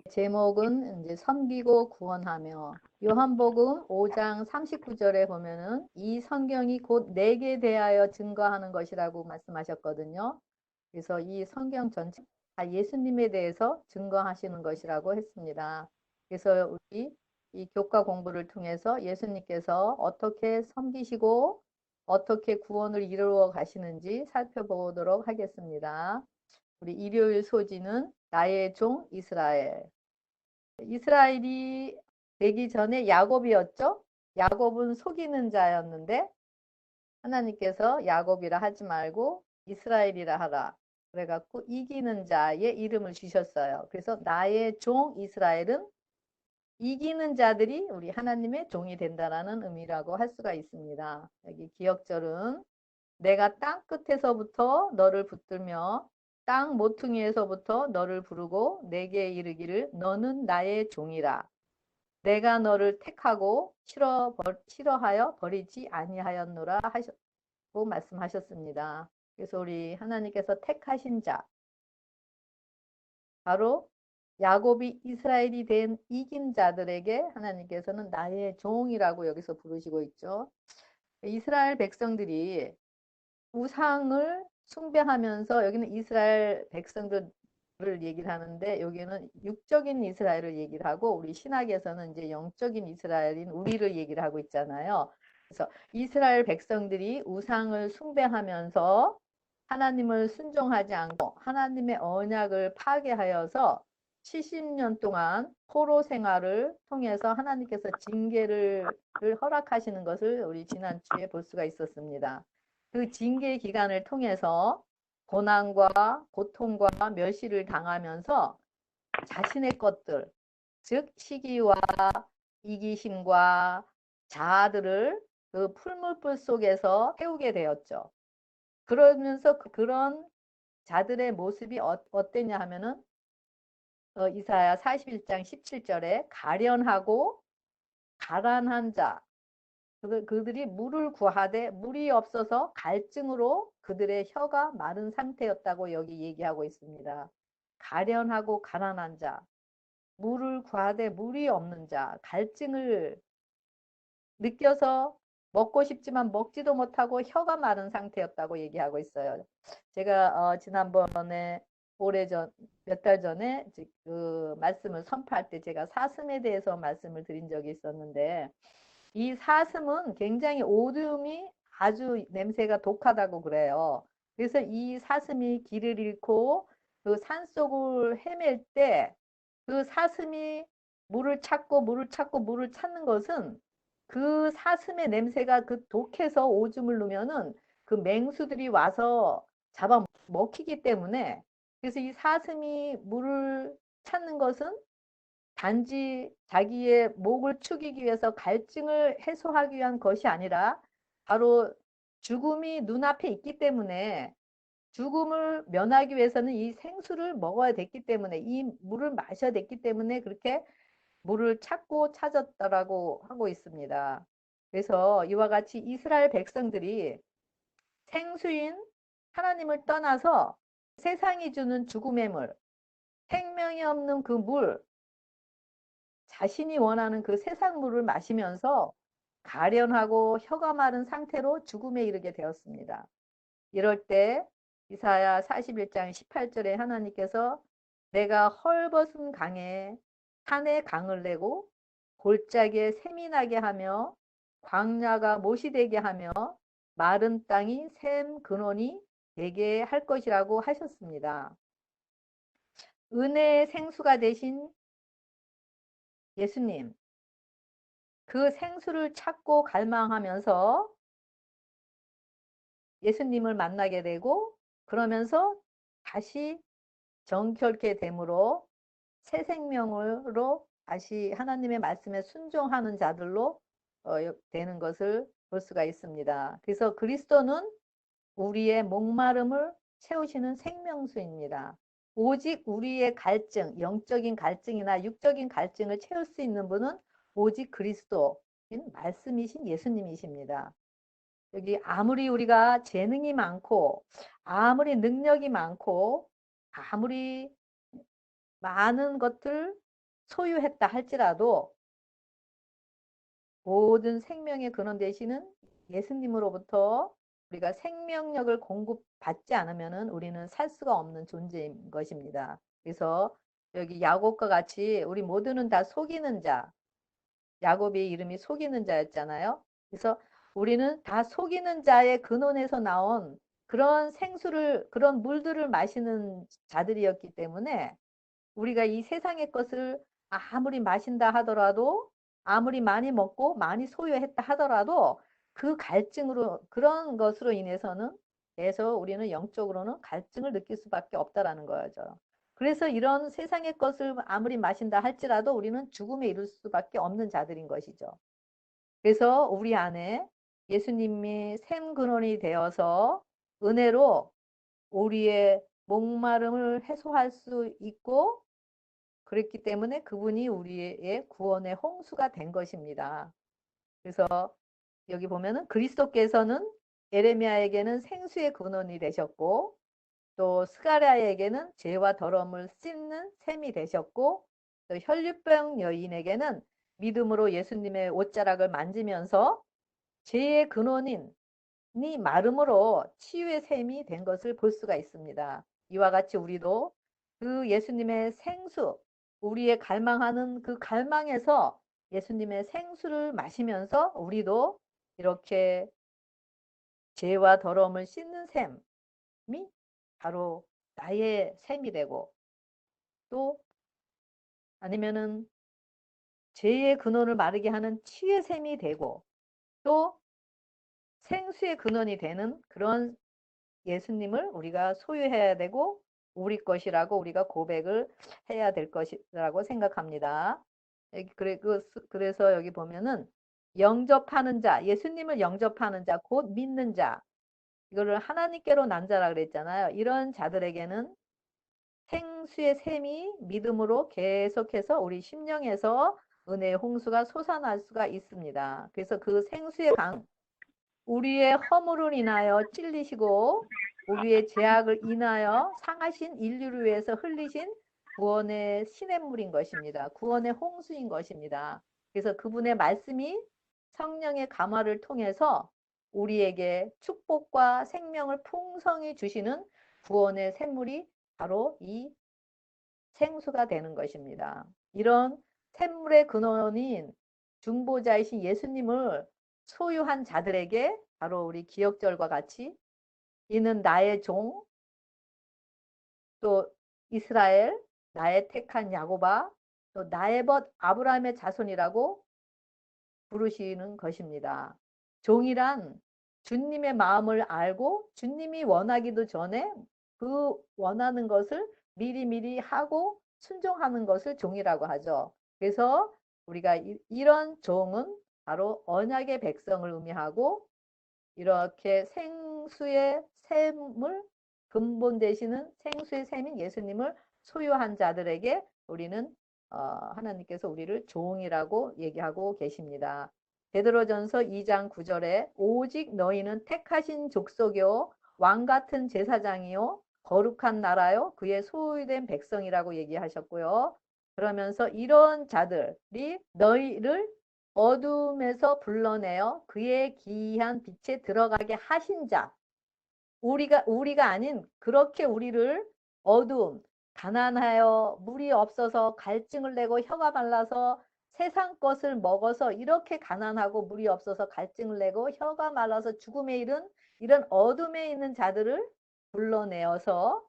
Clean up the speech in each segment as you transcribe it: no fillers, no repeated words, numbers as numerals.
제목은 이제 섬기고 구원하며, 요한복음 5장 39절에 보면은 이 성경이 곧 내게 대하여 증거하는 것이라고 말씀하셨거든요. 그래서 이 성경 전체 다 예수님에 대해서 증거하시는 것이라고 했습니다. 그래서 우리 이 교과 공부를 통해서 예수님께서 어떻게 섬기시고 어떻게 구원을 이루어 가시는지 살펴보도록 하겠습니다. 우리 일요일 소지는 나의 종 이스라엘. 이스라엘이 되기 전에 야곱이었죠. 야곱은 속이는 자였는데 하나님께서 야곱이라 하지 말고 이스라엘이라 하라. 그래갖고 이기는 자의 이름을 주셨어요. 그래서 나의 종 이스라엘은 이기는 자들이 우리 하나님의 종이 된다라는 의미라고 할 수가 있습니다. 여기 기억절은 내가 땅 끝에서부터 너를 붙들며 땅 모퉁이에서부터 너를 부르고 내게 이르기를 너는 나의 종이라. 내가 너를 택하고 싫어하여 버리지 아니하였노라 하셨고 말씀하셨습니다. 그래서 우리 하나님께서 택하신 자, 바로 야곱이 이스라엘이 된 이긴 자들에게 하나님께서는 나의 종이라고 여기서 부르시고 있죠. 이스라엘 백성들이 우상을 숭배하면서, 여기는 이스라엘 백성들을 얘기를 하는데 여기는 육적인 이스라엘을 얘기를 하고 우리 신학에서는 이제 영적인 이스라엘인 우리를 얘기를 하고 있잖아요. 그래서 이스라엘 백성들이 우상을 숭배하면서 하나님을 순종하지 않고 하나님의 언약을 파괴하여서 70년 동안 포로 생활을 통해서 하나님께서 징계를 허락하시는 것을 우리 지난주에 볼 수가 있었습니다. 그 징계 기간을 통해서 고난과 고통과 멸시를 당하면서 자신의 것들, 즉 시기와 이기심과 자아들을 그 풀무불 속에서 태우게 되었죠. 그러면서 그런 자들의 모습이 어땠냐 하면은 이사야 41장 17절에 가련하고 가난한 자, 그들이 물을 구하되 물이 없어서 갈증으로 그들의 혀가 마른 상태였다고 여기 얘기하고 있습니다. 가련하고 가난한 자, 물을 구하되 물이 없는 자, 갈증을 느껴서 먹고 싶지만 먹지도 못하고 혀가 마른 상태였다고 얘기하고 있어요. 제가 지난번에 오래전 몇 달 전에 그 말씀을 선포할 때 제가 사슴에 대해서 말씀을 드린 적이 있었는데, 이 사슴은 굉장히 오줌이 아주 냄새가 독하다고 그래요. 그래서 이 사슴이 길을 잃고 그 산속을 헤맬 때 그 사슴이 물을 찾는 것은 그 사슴의 냄새가 그 독해서 오줌을 누면은 그 맹수들이 와서 잡아 먹히기 때문에, 그래서 이 사슴이 물을 찾는 것은 단지 자기의 목을 축이기 위해서 갈증을 해소하기 위한 것이 아니라 바로 죽음이 눈앞에 있기 때문에 죽음을 면하기 위해서는 이 생수를 먹어야 됐기 때문에 이 물을 마셔야 됐기 때문에 그렇게 물을 찾고 찾았다라고 하고 있습니다. 그래서 이와 같이 이스라엘 백성들이 생수인 하나님을 떠나서 세상이 주는 죽음의 물, 생명이 없는 그 물, 자신이 원하는 그 세상 물을 마시면서 가련하고 혀가 마른 상태로 죽음에 이르게 되었습니다. 이럴 때 이사야 41장 18절에 하나님께서 내가 헐벗은 강에 산에 강을 내고 골짜기에 샘이 나게 하며 광야가 못이 되게 하며 마른 땅이 샘 근원이 되게 할 것이라고 하셨습니다. 은혜의 생수가 되신 예수님, 그 생수를 찾고 갈망하면서 예수님을 만나게 되고 그러면서 다시 정결케 됨으로 새 생명으로 다시 하나님의 말씀에 순종하는 자들로 되는 것을 볼 수가 있습니다. 그래서 그리스도는 우리의 목마름을 채우시는 생명수입니다. 오직 우리의 갈증, 영적인 갈증이나 육적인 갈증을 채울 수 있는 분은 오직 그리스도인 말씀이신 예수님이십니다. 여기 아무리 우리가 재능이 많고 아무리 능력이 많고 아무리 많은 것들 소유했다 할지라도 모든 생명의 근원 되시는 예수님으로부터 우리가 생명력을 공급받지 않으면은 우리는 살 수가 없는 존재인 것입니다. 그래서 여기 야곱과 같이 우리 모두는 다 속이는 자, 야곱의 이름이 속이는 자였잖아요. 그래서 우리는 다 속이는 자의 근원에서 나온 그런 생수를, 그런 물들을 마시는 자들이었기 때문에 우리가 이 세상의 것을 아무리 마신다 하더라도, 아무리 많이 먹고 많이 소유했다 하더라도 그 갈증으로, 그런 것으로 인해서는 계속 우리는 영적으로는 갈증을 느낄 수밖에 없다라는 거죠. 그래서 이런 세상의 것을 아무리 마신다 할지라도 우리는 죽음에 이를 수밖에 없는 자들인 것이죠. 그래서 우리 안에 예수님이 샘 근원이 되어서 은혜로 우리의 목마름을 해소할 수 있고, 그랬기 때문에 그분이 우리의 구원의 홍수가 된 것입니다. 그래서 여기 보면은 그리스도께서는 에레미야에게는 생수의 근원이 되셨고, 또 스가랴에게는 죄와 더러움을 씻는 샘이 되셨고, 또 혈류병 여인에게는 믿음으로 예수님의 옷자락을 만지면서 죄의 근원인 이 마름으로 치유의 샘이 된 것을 볼 수가 있습니다. 이와 같이 우리도 그 예수님의 생수, 우리의 갈망하는 그 갈망에서 예수님의 생수를 마시면서 우리도 이렇게 죄와 더러움을 씻는 샘이 바로 나의 샘이 되고, 또 아니면은 죄의 근원을 마르게 하는 치유의 샘이 되고, 또 생수의 근원이 되는 그런 예수님을 우리가 소유해야 되고 우리 것이라고 우리가 고백을 해야 될 것이라고 생각합니다. 그래서 여기 보면은 영접하는 자, 예수님을 영접하는 자, 곧 믿는 자, 이거를 하나님께로 난 자라 그랬잖아요. 이런 자들에게는 생수의 샘이 믿음으로 계속해서 우리 심령에서 은혜의 홍수가 솟아날 수가 있습니다. 그래서 그 생수의 강, 우리의 허물을 인하여 찔리시고 우리의 죄악을 인하여 상하신 인류를 위해서 흘리신 구원의 시냇물인 것입니다. 구원의 홍수인 것입니다. 그래서 그분의 말씀이 성령의 감화를 통해서 우리에게 축복과 생명을 풍성히 주시는 구원의 샘물이 바로 이 생수가 되는 것입니다. 이런 샘물의 근원인 중보자이신 예수님을 소유한 자들에게 바로 우리 기억절과 같이 이는 나의 종, 또 이스라엘, 나의 택한 야곱아, 또 나의 벗 아브라함의 자손이라고 부르시는 것입니다. 종이란 주님의 마음을 알고 주님이 원하기도 전에 그 원하는 것을 미리미리 하고 순종하는 것을 종이라고 하죠. 그래서 우리가 이런 종은 바로 언약의 백성을 의미하고, 이렇게 생수의 샘을 근본 되시는 생수의 샘인 예수님을 소유한 자들에게 우리는 하나님께서 우리를 종이라고 얘기하고 계십니다. 베드로전서 2장 9절에 오직 너희는 택하신 족속이요 왕 같은 제사장이요 거룩한 나라요 그의 소유된 백성이라고 얘기하셨고요. 그러면서 이런 자들이 너희를 어둠에서 불러내어 그의 기이한 빛에 들어가게 하신 자, 우리가 아닌 그렇게 우리를 어두움, 가난하여 물이 없어서 갈증을 내고 혀가 말라서 세상 것을 먹어서 이렇게 가난하고 물이 없어서 갈증을 내고 혀가 말라서 죽음에 이른 이런 어둠에 있는 자들을 불러내어서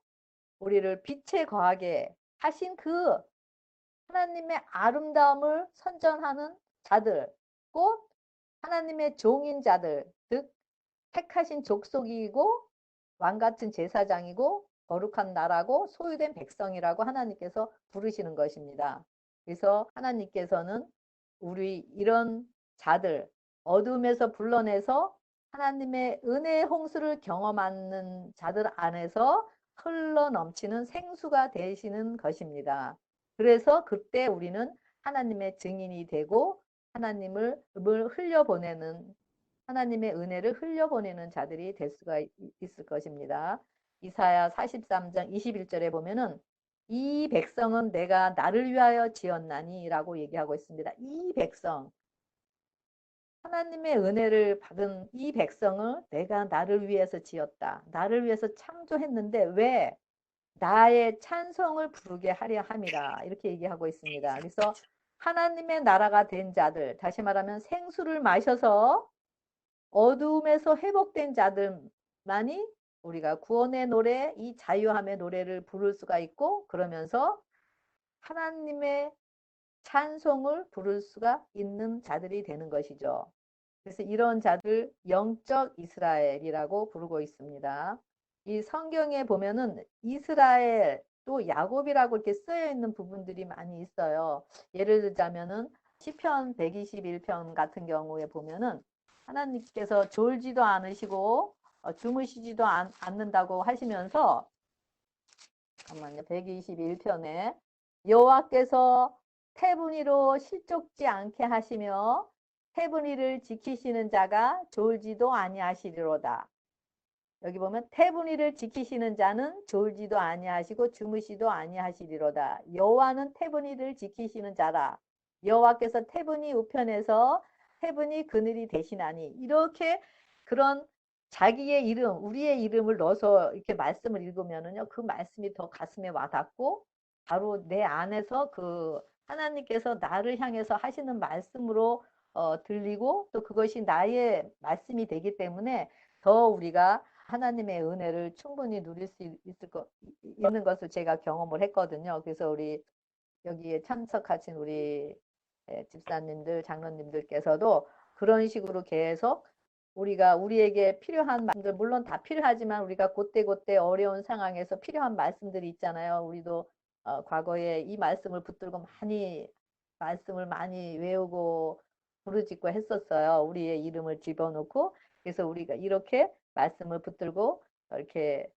우리를 빛에 거하게 하신 그 하나님의 아름다움을 선전하는 자들, 곧 하나님의 종인 자들, 즉 택하신 족속이고 왕같은 제사장이고 거룩한 나라고 소유된 백성이라고 하나님께서 부르시는 것입니다. 그래서 하나님께서는 우리 이런 자들 어둠에서 불러내서 하나님의 은혜의 홍수를 경험하는 자들 안에서 흘러 넘치는 생수가 되시는 것입니다. 그래서 그때 우리는 하나님의 증인이 되고 하나님을 흘려보내는, 하나님의 은혜를 흘려보내는 자들이 될 수가 있을 것입니다. 이사야 43장 21절에 보면은 이 백성은 내가 나를 위하여 지었나니 라고 얘기하고 있습니다. 이 백성, 하나님의 은혜를 받은 이 백성을 내가 나를 위해서 지었다. 나를 위해서 창조했는데 왜 나의 찬송을 부르게 하려 함이라 이렇게 얘기하고 있습니다. 그래서 하나님의 나라가 된 자들, 다시 말하면 생수를 마셔서 어둠에서 회복된 자들만이 우리가 구원의 노래, 이 자유함의 노래를 부를 수가 있고, 그러면서 하나님의 찬송을 부를 수가 있는 자들이 되는 것이죠. 그래서 이런 자들 영적 이스라엘이라고 부르고 있습니다. 이 성경에 보면은 이스라엘 또 야곱이라고 이렇게 쓰여 있는 부분들이 많이 있어요. 예를 들자면은 시편 121편 같은 경우에 보면은 하나님께서 졸지도 않으시고 주무시지도 않는다고 하시면서, 잠깐만요. 121편에 여호와께서 태분이로 실족지 않게 하시며 태분이를 지키시는 자가 졸지도 아니하시리로다. 여기 보면 태분이를 지키시는 자는 졸지도 아니하시고 주무시도 아니하시리로다. 여호와는 태분이를 지키시는 자라. 여호와께서 태분이 우편에서 태분이 그늘이 되시나니. 이렇게 그런 자기의 이름, 우리의 이름을 넣어서 이렇게 말씀을 읽으면은요, 그 말씀이 더 가슴에 와닿고 바로 내 안에서 그 하나님께서 나를 향해서 하시는 말씀으로 들리고 또 그것이 나의 말씀이 되기 때문에 더 우리가 하나님의 은혜를 충분히 누릴 수 있는 것을 제가 경험을 했거든요. 그래서 우리 여기에 참석하신 우리 집사님들, 장로님들께서도 그런 식으로 계속 우리가 우리에게 필요한 말씀들, 물론 다 필요하지만 우리가 그때그때 어려운 상황에서 필요한 말씀들이 있잖아요. 우리도 과거에 이 말씀을 붙들고 말씀을 많이 외우고 부르짖고 했었어요. 우리의 이름을 집어넣고. 그래서 우리가 이렇게 말씀을 붙들고 이렇게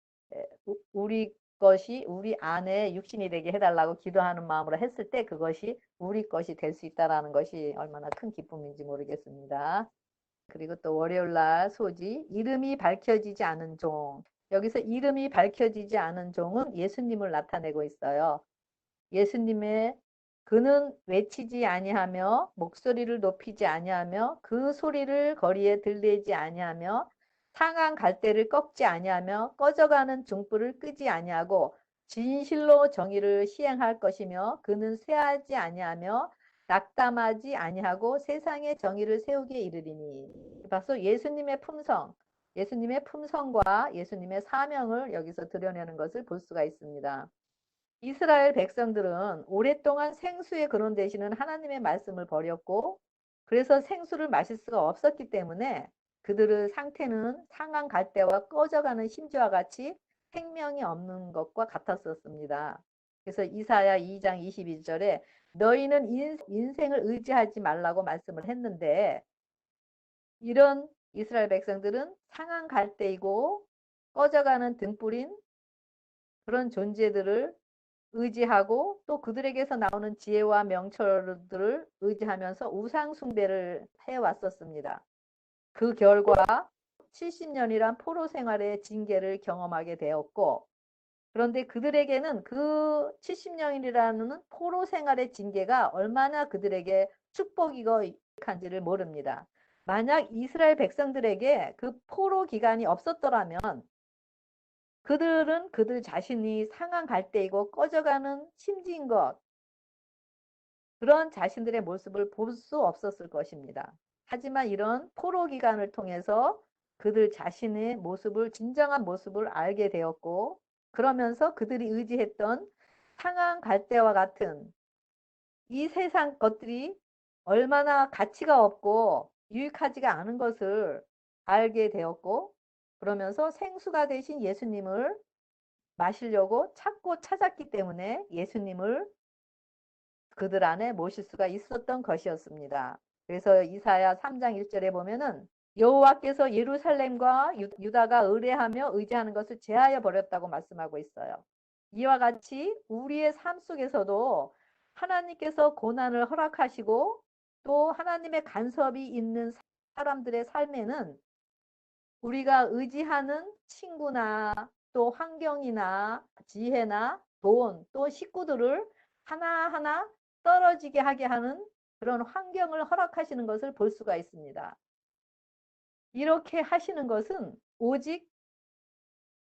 우리 것이 우리 안에 육신이 되게 해달라고 기도하는 마음으로 했을 때 그것이 우리 것이 될 수 있다는 것이 얼마나 큰 기쁨인지 모르겠습니다. 그리고 또 월요일 날 소지, 이름이 밝혀지지 않은 종. 여기서 이름이 밝혀지지 않은 종은 예수님을 나타내고 있어요. 예수님의 그는 외치지 아니하며 목소리를 높이지 아니하며 그 소리를 거리에 들리지 아니하며 상한 갈대를 꺾지 아니하며 꺼져가는 중불을 끄지 아니하고 진실로 정의를 시행할 것이며 그는 쇠하지 아니하며 낙담하지 아니하고 세상의 정의를 세우게 이르리니. 봐서 예수님의 품성, 예수님의 품성과 예수님의 사명을 여기서 드러내는 것을 볼 수가 있습니다. 이스라엘 백성들은 오랫동안 생수의 근원 되시는 하나님의 말씀을 버렸고, 그래서 생수를 마실 수가 없었기 때문에 그들의 상태는 상한 갈대와 꺼져가는 심지와 같이 생명이 없는 것과 같았었습니다. 그래서 이사야 2장 21절에 너희는 인생을 의지하지 말라고 말씀을 했는데, 이런 이스라엘 백성들은 상한 갈대이고 꺼져가는 등불인 그런 존재들을 의지하고 또 그들에게서 나오는 지혜와 명철들을 의지하면서 우상 숭배를 해왔었습니다. 그 결과 70년이란 포로 생활의 징계를 경험하게 되었고, 그런데 그들에게는 그 70년이라는 포로 생활의 징계가 얼마나 그들에게 축복이고 유익한지를 모릅니다. 만약 이스라엘 백성들에게 그 포로 기간이 없었더라면 그들은 그들 자신이 상한 갈대이고 꺼져가는 심지인 것, 그런 자신들의 모습을 볼 수 없었을 것입니다. 하지만 이런 포로 기간을 통해서 그들 자신의 모습을, 진정한 모습을 알게 되었고, 그러면서 그들이 의지했던 상한 갈대와 같은 이 세상 것들이 얼마나 가치가 없고 유익하지가 않은 것을 알게 되었고, 그러면서 생수가 되신 예수님을 마시려고 찾고 찾았기 때문에 예수님을 그들 안에 모실 수가 있었던 것이었습니다. 그래서 이사야 3장 1절에 보면은 여호와께서 예루살렘과 유다가 의뢰하며 의지하는 것을 제하여 버렸다고 말씀하고 있어요. 이와 같이 우리의 삶 속에서도 하나님께서 고난을 허락하시고 또 하나님의 간섭이 있는 사람들의 삶에는 우리가 의지하는 친구나 또 환경이나 지혜나 돈, 또 식구들을 하나하나 떨어지게 하게 하는 그런 환경을 허락하시는 것을 볼 수가 있습니다. 이렇게 하시는 것은 오직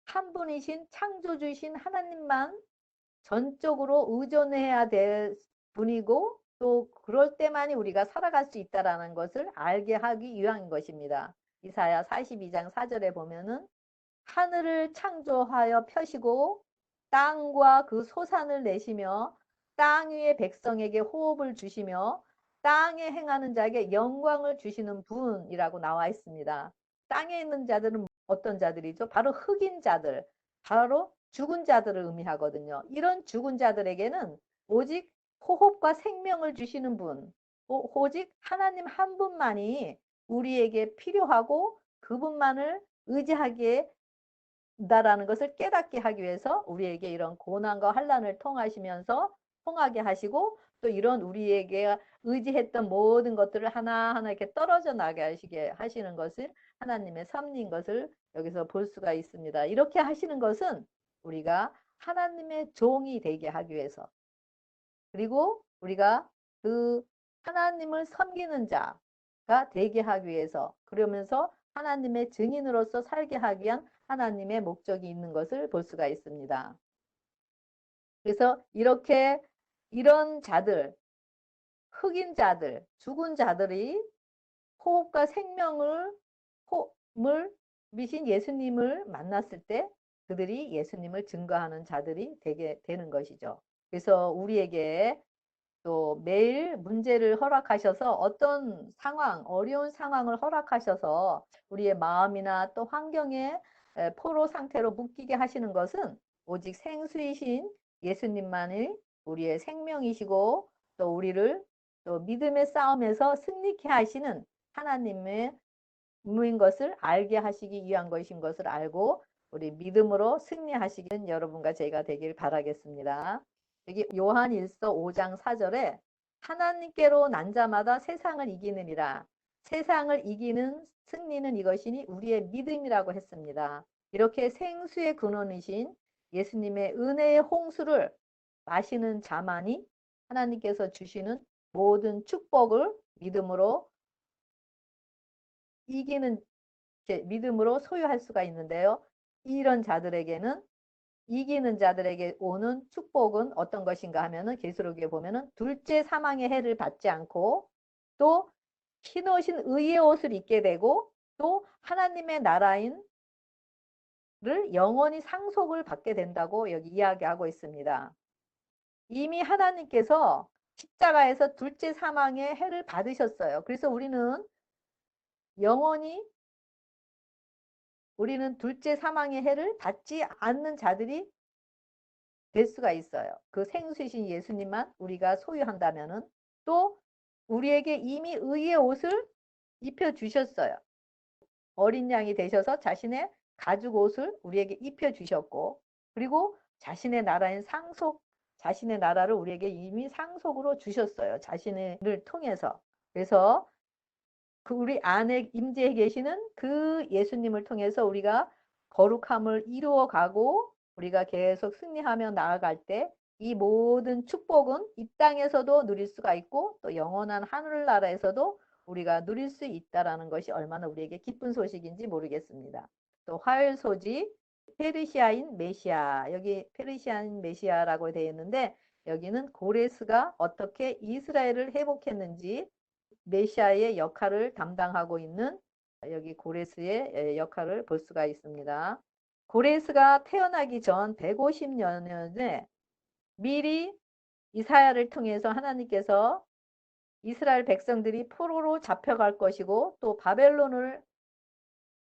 한 분이신 창조주이신 하나님만 전적으로 의존해야 될 분이고, 또 그럴 때만이 우리가 살아갈 수 있다는 것을 알게 하기 위한 것입니다. 이사야 42장 4절에 보면은 하늘을 창조하여 펴시고 땅과 그 소산을 내시며 땅 위의 백성에게 호흡을 주시며 땅에 행하는 자에게 영광을 주시는 분이라고 나와 있습니다. 땅에 있는 자들은 어떤 자들이죠? 바로 흑인 자들, 바로 죽은 자들을 의미하거든요. 이런 죽은 자들에게는 오직 호흡과 생명을 주시는 분, 오직 하나님 한 분만이 우리에게 필요하고 그분만을 의지하기에 다라는 것을 깨닫게 하기 위해서 우리에게 이런 고난과 환란을 통하게 하시고, 또 이런 우리에게 의지했던 모든 것들을 하나하나 이렇게 떨어져 나가시게 하시는 것을 하나님의 섭리인 것을 여기서 볼 수가 있습니다. 이렇게 하시는 것은 우리가 하나님의 종이 되게 하기 위해서, 그리고 우리가 그 하나님을 섬기는 자가 되게 하기 위해서, 그러면서 하나님의 증인으로서 살게 하기 위한 하나님의 목적이 있는 것을 볼 수가 있습니다. 그래서 이렇게 이런 자들, 흑인 자들, 죽은 자들이 호흡과 생명을 호흡을 미신 예수님을 만났을 때 그들이 예수님을 증거하는 자들이 되게 되는 것이죠. 그래서 우리에게 또 매일 문제를 허락하셔서 어떤 상황, 어려운 상황을 허락하셔서 우리의 마음이나 또 환경에 포로 상태로 묶이게 하시는 것은 오직 생수이신 예수님만이 우리의 생명이시고, 또 우리를 또 믿음의 싸움에서 승리케 하시는 하나님의 무인 것을 알게 하시기 위한 것인 것을 알고 우리 믿음으로 승리하시는 여러분과 제가 되길 바라겠습니다. 여기 요한 1서 5장 4절에 하나님께로 난 자마다 세상을 이기느니라. 세상을 이기는 승리는 이것이니 우리의 믿음이라고 했습니다. 이렇게 생수의 근원이신 예수님의 은혜의 홍수를 마시는 자만이 하나님께서 주시는 모든 축복을 믿음으로 이기는, 믿음으로 소유할 수가 있는데요. 이런 자들에게는, 이기는 자들에게 오는 축복은 어떤 것인가 하면은 계시록에 보면은 둘째 사망의 해를 받지 않고, 또 흰옷인 의의 옷을 입게 되고, 또 하나님의 나라인 를 영원히 상속을 받게 된다고 여기 이야기하고 있습니다. 이미 하나님께서 십자가에서 둘째 사망의 해를 받으셨어요. 그래서 영원히 우리는 둘째 사망의 해를 받지 않는 자들이 될 수가 있어요. 그 생수이신 예수님만 우리가 소유한다면은, 또 우리에게 이미 의의 옷을 입혀 주셨어요. 어린 양이 되셔서 자신의 가죽 옷을 우리에게 입혀 주셨고, 그리고 자신의 나라인 상속, 자신의 나라를 우리에게 이미 상속으로 주셨어요. 자신을 통해서. 그래서 그 우리 안에 임재해 계시는 그 예수님을 통해서 우리가 거룩함을 이루어 가고 우리가 계속 승리하며 나아갈 때 이 모든 축복은 이 땅에서도 누릴 수가 있고, 또 영원한 하늘나라에서도 우리가 누릴 수 있다라는 것이 얼마나 우리에게 기쁜 소식인지 모르겠습니다. 또 화요일 소식 페르시아인 메시아, 여기 페르시아인 메시아라고 되어 있는데, 여기는 고레스가 어떻게 이스라엘을 회복했는지 메시아의 역할을 담당하고 있는 여기 고레스의 역할을 볼 수가 있습니다. 고레스가 태어나기 전 150년에 미리 이사야를 통해서 하나님께서 이스라엘 백성들이 포로로 잡혀갈 것이고, 또 바벨론을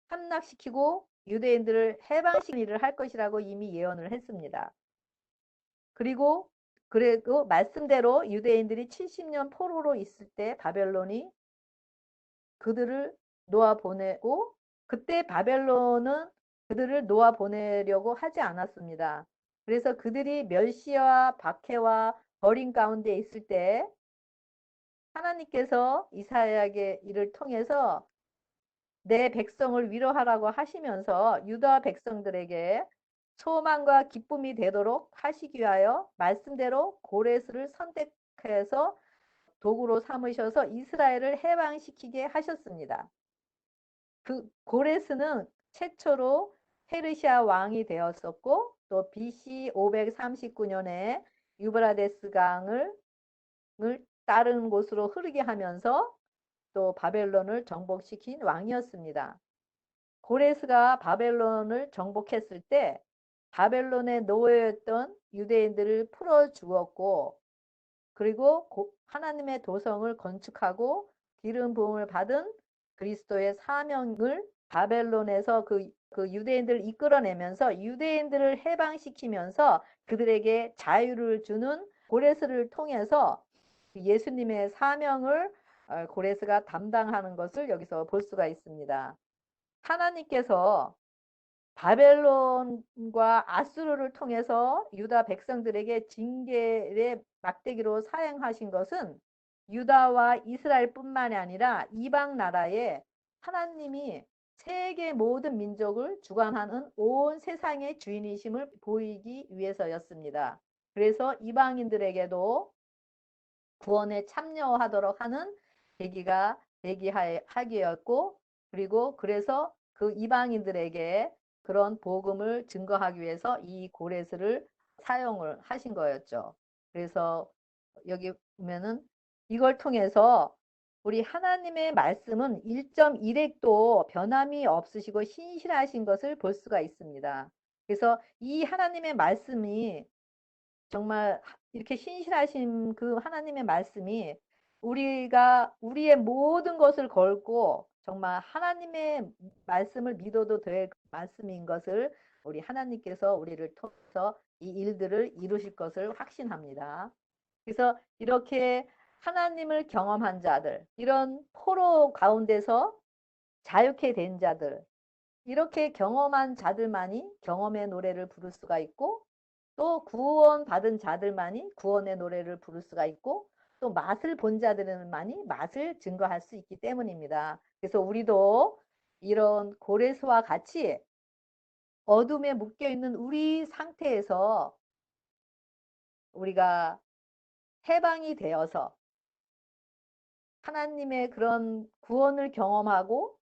함락시키고 유대인들을 해방시키는 일을 할 것이라고 이미 예언을 했습니다. 그리고 말씀대로 유대인들이 70년 포로로 있을 때 바벨론이 그들을 놓아 보내고, 그때 바벨론은 그들을 놓아 보내려고 하지 않았습니다. 그래서 그들이 멸시와 박해와 버림 가운데 있을 때 하나님께서 이사야에게 이를 통해서 내 백성을 위로하라고 하시면서 유다 백성들에게 소망과 기쁨이 되도록 하시기 위하여 말씀대로 고레스를 선택해서 도구로 삼으셔서 이스라엘을 해방시키게 하셨습니다. 그 고레스는 최초로 페르시아 왕이 되었었고 또 BC 539년에 유브라데스 강을 다른 곳으로 흐르게 하면서 또 바벨론을 정복시킨 왕이었습니다. 고레스가 바벨론을 정복했을 때 바벨론의 노예였던 유대인들을 풀어 주었고 그리고 하나님의 도성을 건축하고 기름 부음을 받은 그리스도의 사명을 바벨론에서 그 유대인들을 이끌어내면서 유대인들을 해방시키면서 그들에게 자유를 주는 고레스를 통해서 예수님의 사명을 고레스가 담당하는 것을 여기서 볼 수가 있습니다. 하나님께서 바벨론과 아수르를 통해서 유다 백성들에게 징계의 막대기로 사행하신 것은 유다와 이스라엘뿐만이 아니라 이방 나라에 하나님이 세계 모든 민족을 주관하는 온 세상의 주인이심을 보이기 위해서였습니다. 그래서 이방인들에게도 구원에 참여하도록 하는 계기가 하기였고 그리고 그래서 그 이방인들에게 그런 복음을 증거하기 위해서 이 고레스를 사용을 하신 거였죠. 그래서 여기 보면은 이걸 통해서 우리 하나님의 말씀은 1.1획도 변함이 없으시고 신실하신 것을 볼 수가 있습니다. 그래서 이 하나님의 말씀이 정말 이렇게 신실하신 그 하나님의 말씀이 우리가 우리의 모든 것을 걸고 정말 하나님의 말씀을 믿어도 될 말씀인 것을 우리 하나님께서 우리를 통해서 이 일들을 이루실 것을 확신합니다. 그래서 이렇게 하나님을 경험한 자들, 이런 포로 가운데서 자유케 된 자들, 이렇게 경험한 자들만이 경험의 노래를 부를 수가 있고 또 구원받은 자들만이 구원의 노래를 부를 수가 있고 또 맛을 본 자들만이 맛을 증거할 수 있기 때문입니다. 그래서 우리도 이런 고레스와 같이 어둠에 묶여있는 우리 상태에서 우리가 해방이 되어서 하나님의 그런 구원을 경험하고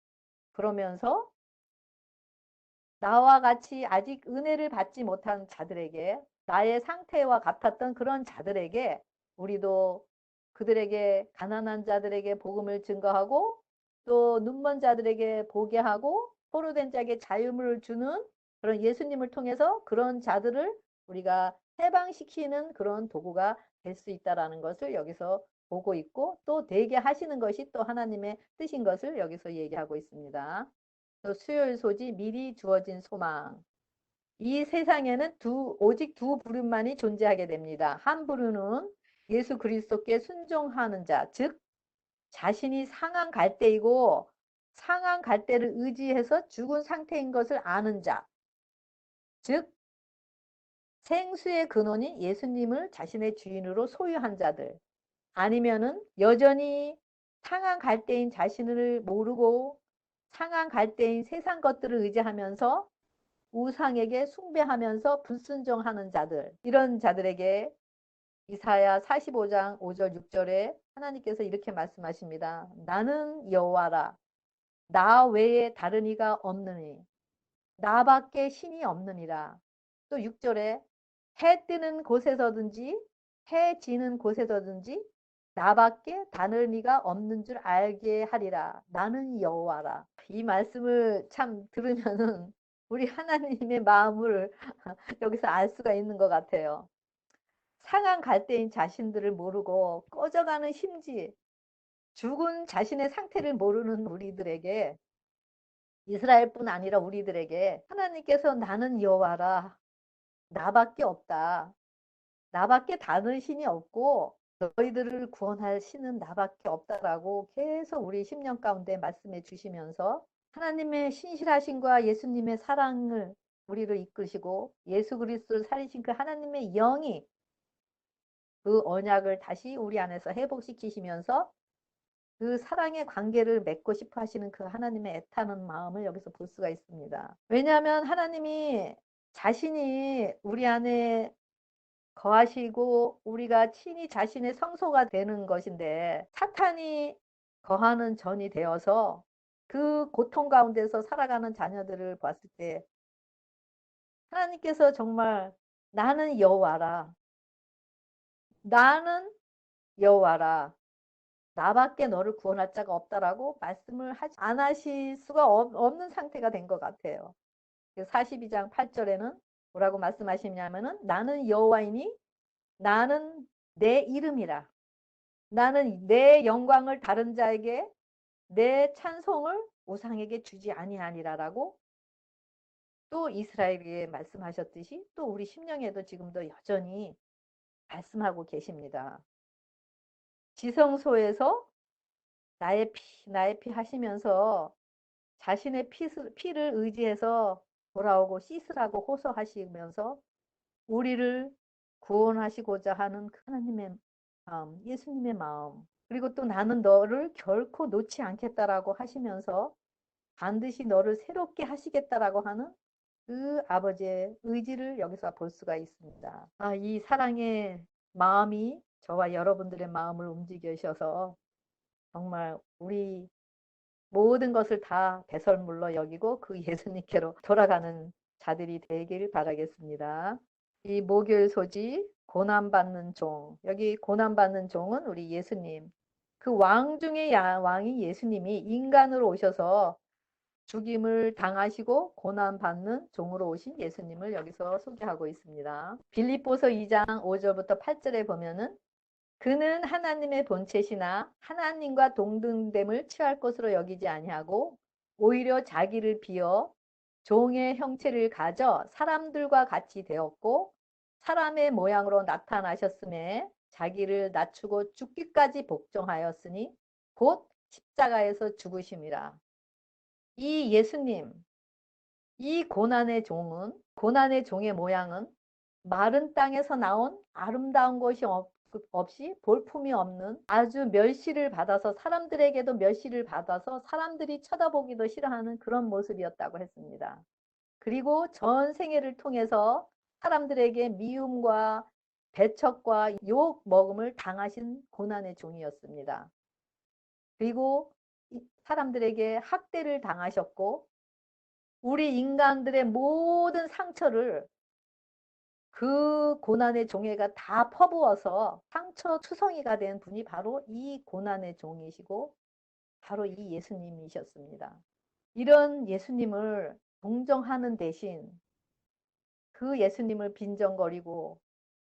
그러면서 나와 같이 아직 은혜를 받지 못한 자들에게 나의 상태와 같았던 그런 자들에게 우리도 그들에게 가난한 자들에게 복음을 증거하고 또 눈먼 자들에게 보게 하고 포로된 자에게 자유를 주는 그런 예수님을 통해서 그런 자들을 우리가 해방시키는 그런 도구가 될 수 있다라는 것을 여기서 보고 있고 또 되게 하시는 것이 또 하나님의 뜻인 것을 여기서 얘기하고 있습니다. 또 수요일 소지 미리 주어진 소망. 이 세상에는 오직 두 부류만이 존재하게 됩니다. 한 부류는 예수 그리스도께 순종하는 자, 즉 자신이 상한 갈대이고 상한 갈대를 의지해서 죽은 상태인 것을 아는 자, 즉 생수의 근원인 예수님을 자신의 주인으로 소유한 자들, 아니면은 여전히 상한 갈대인 자신을 모르고 상한 갈대인 세상 것들을 의지하면서 우상에게 숭배하면서 불순종하는 자들, 이런 자들에게 이사야 45장 5절 6절에 하나님께서 이렇게 말씀하십니다. 나는 여호와라. 나 외에 다른 이가 없느니 나밖에 신이 없느니라. 또 6절에 해 뜨는 곳에서든지 해 지는 곳에서든지 나밖에 다른 이가 없는 줄 알게 하리라. 나는 여호와라. 이 말씀을 참 들으면은 우리 하나님의 마음을 여기서 알 수가 있는 것 같아요. 상한 갈대인 자신들을 모르고 꺼져가는 심지, 죽은 자신의 상태를 모르는 우리들에게 이스라엘뿐 아니라 우리들에게 하나님께서 나는 여호와라. 나밖에 없다. 나밖에 다른 신이 없고 너희들을 구원할 신은 나밖에 없다라고 계속 우리 심령 가운데 말씀해 주시면서 하나님의 신실하심과 예수님의 사랑을 우리를 이끄시고 예수 그리스도를 살리신 그 하나님의 영이 그 언약을 다시 우리 안에서 회복시키시면서 그 사랑의 관계를 맺고 싶어 하시는 그 하나님의 애타는 마음을 여기서 볼 수가 있습니다. 왜냐하면 하나님이 자신이 우리 안에 거하시고 우리가 친히 자신의 성소가 되는 것인데 사탄이 거하는 전이 되어서 그 고통 가운데서 살아가는 자녀들을 봤을 때 하나님께서 정말 나는 여호와라. 나는 여호와라. 나밖에 너를 구원할 자가 없다라고 말씀을 안 하실 수가 없는 상태가 된 것 같아요. 42장 8절에는 뭐라고 말씀하시냐면은 나는 여호와이니 나는 내 이름이라. 나는 내 영광을 다른 자에게 내 찬송을 우상에게 주지 아니하니라라고 또 이스라엘에게 말씀하셨듯이 또 우리 심령에도 지금도 여전히 말씀하고 계십니다. 지성소에서 나의 피 하시면서 자신의 피를 의지해서 돌아오고 씻으라고 호소하시면서 우리를 구원하시고자 하는 하나님의 마음, 예수님의 마음, 그리고 또 나는 너를 결코 놓지 않겠다라고 하시면서 반드시 너를 새롭게 하시겠다라고 하는 그 아버지의 의지를 여기서 볼 수가 있습니다. 이 사랑의 마음이 저와 여러분들의 마음을 움직이셔서 정말 우리 모든 것을 다 배설물로 여기고 그 예수님께로 돌아가는 자들이 되길 바라겠습니다. 이 목요일 소지 고난받는 종. 여기 고난받는 종은 우리 예수님. 그 왕 중의 왕이 예수님이 인간으로 오셔서 죽임을 당하시고 고난받는 종으로 오신 예수님을 여기서 소개하고 있습니다. 빌립보서 2장 5절부터 8절에 보면은 그는 하나님의 본체시나 하나님과 동등됨을 취할 것으로 여기지 아니하고 오히려 자기를 비어 종의 형체를 가져 사람들과 같이 되었고 사람의 모양으로 나타나셨음에 자기를 낮추고 죽기까지 복종하였으니 곧 십자가에서 죽으심이라. 이 예수님, 이 고난의 종의 모양은 마른 땅에서 나온 아름다운 것이 없이 볼품이 없는 아주 멸시를 받아서 사람들에게도 멸시를 받아서 사람들이 쳐다보기도 싫어하는 그런 모습이었다고 했습니다. 그리고 전 생애를 통해서 사람들에게 미움과 배척과 욕 먹음을 당하신 고난의 종이었습니다. 그리고 사람들에게 학대를 당하셨고 우리 인간들의 모든 상처를 그 고난의 종애가 다 퍼부어서 상처 투성이가 된 분이 바로 이 고난의 종이시고 바로 이 예수님이셨습니다. 이런 예수님을 동정하는 대신 그 예수님을 빈정거리고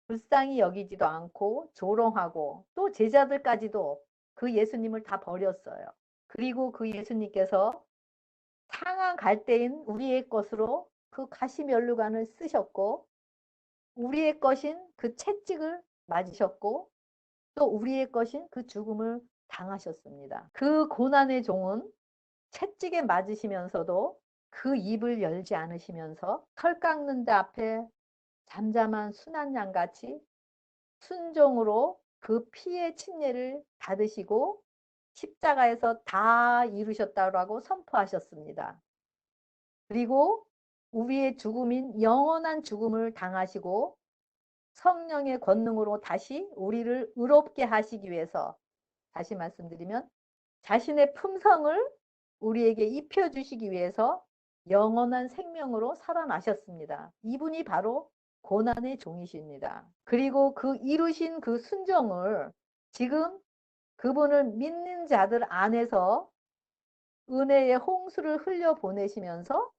불쌍히 여기지도 않고 조롱하고 또 제자들까지도 그 예수님을 다 버렸어요. 그리고 그 예수님께서 상한 갈대인 우리의 것으로 그 가시면류관을 쓰셨고 우리의 것인 그 채찍을 맞으셨고 또 우리의 것인 그 죽음을 당하셨습니다. 그 고난의 종은 채찍에 맞으시면서도 그 입을 열지 않으시면서 털 깎는 데 앞에 잠잠한 순한 양같이 순종으로 그 피의 침례를 받으시고 십자가에서 다 이루셨다고 선포하셨습니다. 그리고 우리의 죽음인 영원한 죽음을 당하시고 성령의 권능으로 다시 우리를 의롭게 하시기 위해서 다시 말씀드리면 자신의 품성을 우리에게 입혀주시기 위해서 영원한 생명으로 살아나셨습니다. 이분이 바로 고난의 종이십니다. 그리고 그 이루신 그 순종을 지금 그분을 믿는 자들 안에서 은혜의 홍수를 흘려 보내시면서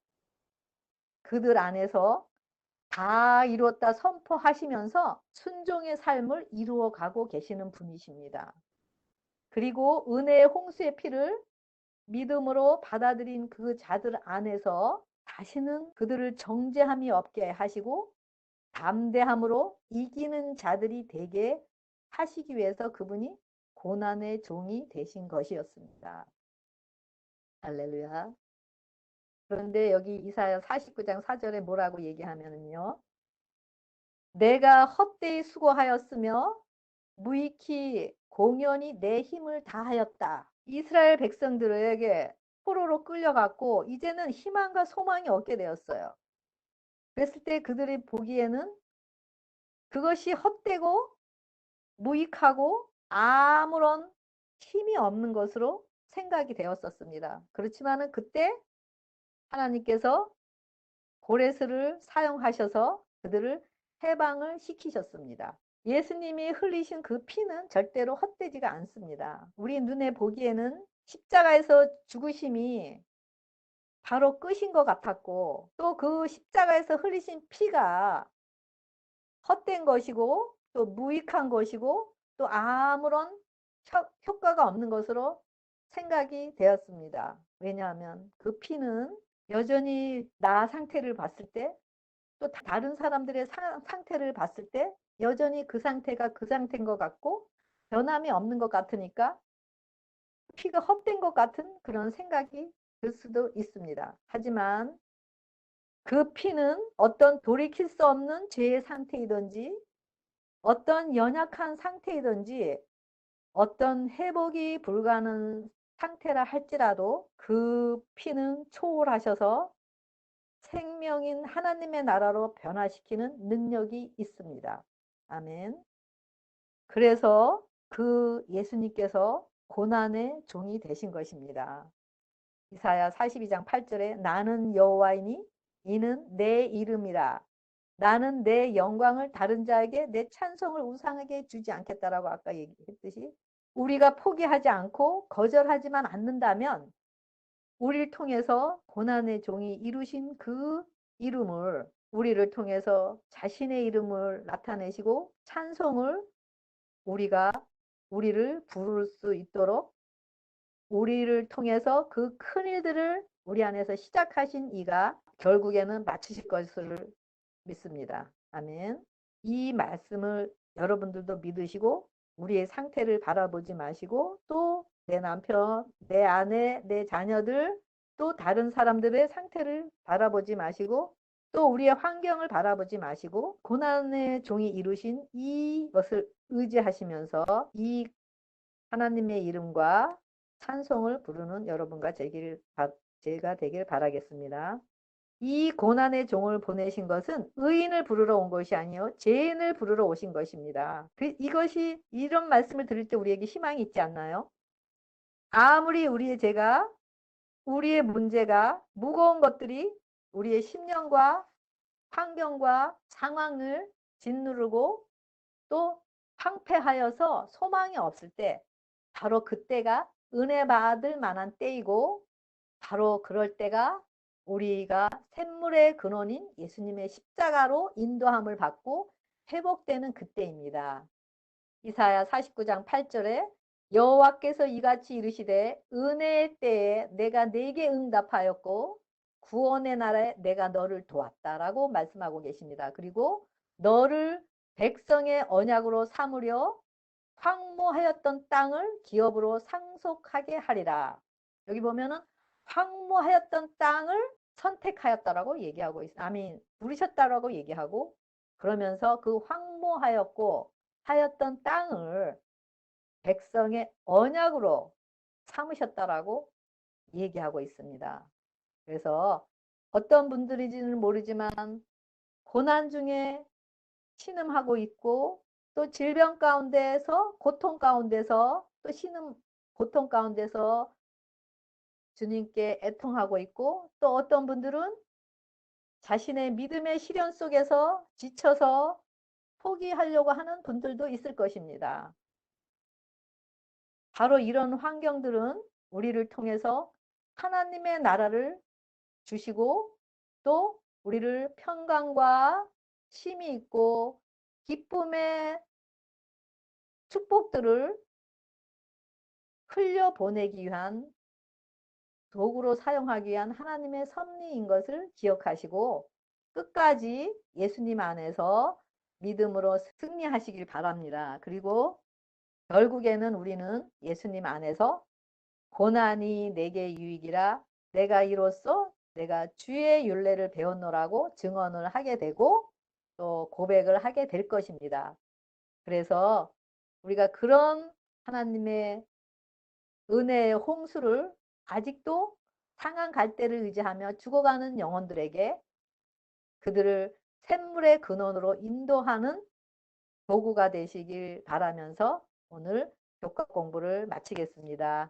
그들 안에서 다 이루었다 선포하시면서 순종의 삶을 이루어 가고 계시는 분이십니다. 그리고 은혜의 홍수의 피를 믿음으로 받아들인 그 자들 안에서 다시는 그들을 정죄함이 없게 하시고 담대함으로 이기는 자들이 되게 하시기 위해서 그분이 고난의 종이 되신 것이었습니다. 할렐루야. 그런데 여기 이사야 49장 4절에 뭐라고 얘기하면요. 내가 헛되이 수고하였으며 무익히 공연히 내 힘을 다하였다. 이스라엘 백성들에게 포로로 끌려갔고 이제는 희망과 소망이 없게 되었어요. 그랬을 때 그들이 보기에는 그것이 헛되고 무익하고 아무런 힘이 없는 것으로 생각이 되었었습니다. 그렇지만은 그때 하나님께서 고레스를 사용하셔서 그들을 해방을 시키셨습니다. 예수님이 흘리신 그 피는 절대로 헛되지가 않습니다. 우리 눈에 보기에는 십자가에서 죽으심이 바로 끝인 것 같았고, 또 그 십자가에서 흘리신 피가 헛된 것이고 또 무익한 것이고 또 아무런 효과가 없는 것으로 생각이 되었습니다. 왜냐하면 그 피는 여전히 나 상태를 봤을 때 또 다른 사람들의 상태를 봤을 때 여전히 그 상태가 그 상태인 것 같고 변함이 없는 것 같으니까 피가 헛된 것 같은 그런 생각이 들 수도 있습니다. 하지만 그 피는 어떤 돌이킬 수 없는 죄의 상태이든지 어떤 연약한 상태이든지 어떤 회복이 불가능한 상태라 할지라도 그 피는 초월하셔서 생명인 하나님의 나라로 변화시키는 능력이 있습니다. 아멘. 그래서 그 예수님께서 고난의 종이 되신 것입니다. 이사야 42장 8절에 나는 여호와이니 이는 내 이름이라. 나는 내 영광을 다른 자에게 내 찬송을 우상에게 주지 않겠다라고 아까 얘기했듯이 우리가 포기하지 않고 거절하지만 않는다면 우리를 통해서 고난의 종이 이루신 그 이름을 우리를 통해서 자신의 이름을 나타내시고 찬송을 우리를 부를 수 있도록 우리를 통해서 그 큰 일들을 우리 안에서 시작하신 이가 결국에는 마치실 것을 믿습니다. 아멘. 이 말씀을 여러분들도 믿으시고 우리의 상태를 바라보지 마시고 또 내 남편, 내 아내, 내 자녀들 또 다른 사람들의 상태를 바라보지 마시고 또 우리의 환경을 바라보지 마시고 고난의 종이 이루신 이것을 의지하시면서 이 하나님의 이름과 찬송을 부르는 여러분과 제가 되길 바라겠습니다. 이 고난의 종을 보내신 것은 의인을 부르러 온 것이 아니요 죄인을 부르러 오신 것입니다. 이것이 이런 말씀을 들을 때 우리에게 희망이 있지 않나요? 아무리 우리의 죄가 우리의 문제가 무거운 것들이 우리의 심령과 환경과 상황을 짓누르고 또 황폐하여서 소망이 없을 때 바로 그때가 은혜 받을 만한 때이고 바로 그럴 때가 우리가 샘물의 근원인 예수님의 십자가로 인도함을 받고 회복되는 그때입니다. 이사야 49장 8절에 여호와께서 이같이 이르시되 은혜의 때에 내가 네게 응답하였고 구원의 날에 내가 너를 도왔다라고 말씀하고 계십니다. 그리고 너를 백성의 언약으로 삼으려 황무하였던 땅을 기업으로 상속하게 하리라. 여기 보면은 황무하였던 땅을 선택하였다라고 얘기하고 있어요. 아멘. 부르셨다라고 얘기하고 그러면서 그 황무하였고 하였던 땅을 백성의 언약으로 삼으셨다라고 얘기하고 있습니다. 그래서 어떤 분들인지는 모르지만 고난 중에 신음하고 있고 또 질병 가운데서 고통 가운데서 또 고통 가운데서 주님께 애통하고 있고 또 어떤 분들은 자신의 믿음의 시련 속에서 지쳐서 포기하려고 하는 분들도 있을 것입니다. 바로 이런 환경들은 우리를 통해서 하나님의 나라를 주시고 또 우리를 평강과 쉼이 있고 기쁨의 축복들을 흘려보내기 위한 도구로 사용하기 위한 하나님의 섭리인 것을 기억하시고 끝까지 예수님 안에서 믿음으로 승리하시길 바랍니다. 그리고 결국에는 우리는 예수님 안에서 고난이 내게 유익이라 내가 이로써 내가 주의 율례를 배웠노라고 증언을 하게 되고 또 고백을 하게 될 것입니다. 그래서 우리가 그런 하나님의 은혜의 홍수를 아직도 상한 갈대를 의지하며 죽어가는 영혼들에게 그들을 샘물의 근원으로 인도하는 도구가 되시길 바라면서 오늘 교과 공부를 마치겠습니다.